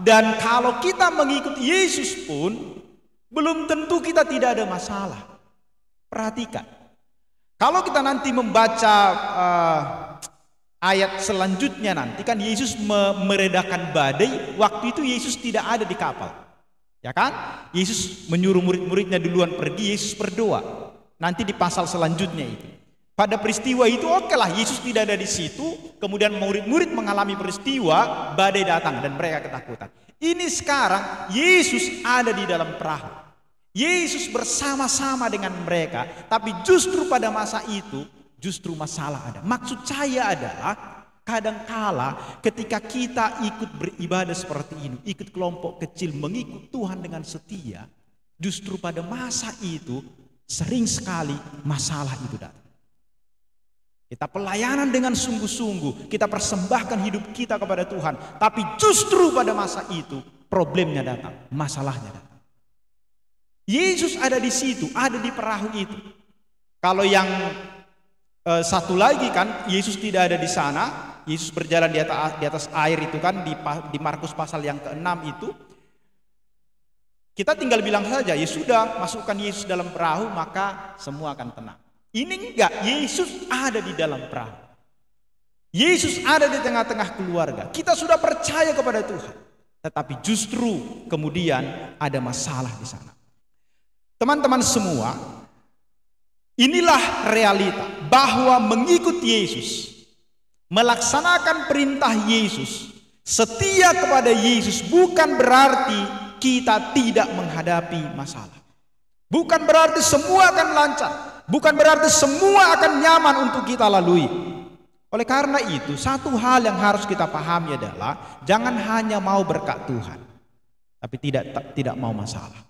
Dan kalau kita mengikuti Yesus pun belum tentu kita tidak ada masalah. Perhatikan, kalau kita nanti membaca ayat selanjutnya nanti kan Yesus meredakan badai. Waktu itu Yesus tidak ada di kapal, ya kan? Yesus menyuruh murid-muridnya duluan pergi, Yesus berdoa. Nanti di pasal selanjutnya itu, pada peristiwa itu oke lah, Yesus tidak ada di situ. Kemudian murid-murid mengalami peristiwa, badai datang dan mereka ketakutan. Ini sekarang Yesus ada di dalam perahu, Yesus bersama-sama dengan mereka. Tapi justru pada masa itu justru masalah ada. Maksud saya adalah kadangkala ketika kita ikut beribadah seperti ini, ikut kelompok kecil, mengikut Tuhan dengan setia, justru pada masa itu sering sekali masalah itu datang. Kita pelayanan dengan sungguh-sungguh, kita persembahkan hidup kita kepada Tuhan, tapi justru pada masa itu problemnya datang, masalahnya datang. Yesus ada di situ, ada di perahu itu. Kalau yang satu lagi kan, Yesus tidak ada di sana. Yesus berjalan di atas air itu kan, di Markus pasal yang ke-6 itu. Kita tinggal bilang saja, ya sudah, masukkan Yesus dalam perahu, maka semua akan tenang. Ini enggak, Yesus ada di dalam perahu. Yesus ada di tengah-tengah keluarga. Kita sudah percaya kepada Tuhan, tetapi justru kemudian ada masalah di sana. Teman-teman semua, inilah realita bahwa mengikut Yesus, melaksanakan perintah Yesus, setia kepada Yesus bukan berarti kita tidak menghadapi masalah. Bukan berarti semua akan lancar, bukan berarti semua akan nyaman untuk kita lalui. Oleh karena itu, satu hal yang harus kita pahami adalah jangan hanya mau berkat Tuhan, tapi tidak mau masalah.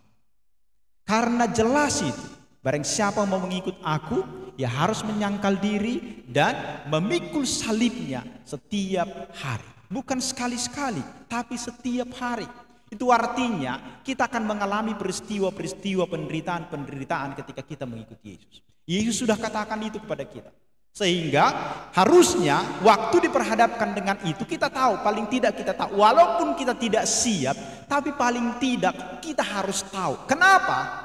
Karena jelas itu, barang siapa mau mengikut aku, ya harus menyangkal diri dan memikul salibnya setiap hari. Bukan sekali-sekali, tapi setiap hari. Itu artinya kita akan mengalami peristiwa-peristiwa penderitaan ketika kita mengikuti Yesus. Yesus sudah katakan itu kepada kita. Sehingga harusnya waktu diperhadapkan dengan itu kita tahu, paling tidak kita tahu. Walaupun kita tidak siap, tapi paling tidak kita harus tahu. Kenapa?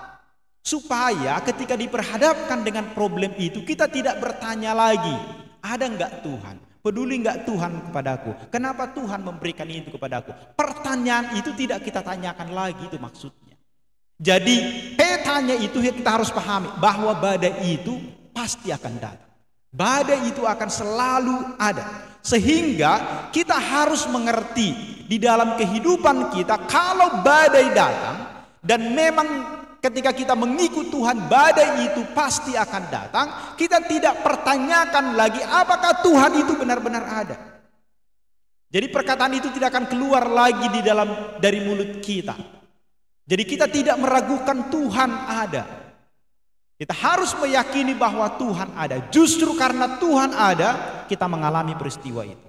Supaya ketika diperhadapkan dengan problem itu kita tidak bertanya lagi, ada enggak Tuhan? Peduli enggak Tuhan kepadaku? Kenapa Tuhan memberikan itu kepadaku? Pertanyaan itu tidak kita tanyakan lagi, itu maksudnya. Jadi petanya itu kita harus pahami bahwa badai itu pasti akan datang. Badai itu akan selalu ada. Sehingga kita harus mengerti di dalam kehidupan kita, kalau badai datang dan memang ketika kita mengikut Tuhan, badai itu pasti akan datang. Kita tidak pertanyakan lagi apakah Tuhan itu benar-benar ada. Jadi perkataan itu tidak akan keluar lagi dari mulut kita. Jadi kita tidak meragukan Tuhan ada. Kita harus meyakini bahwa Tuhan ada. Justru karena Tuhan ada, kita mengalami peristiwa itu.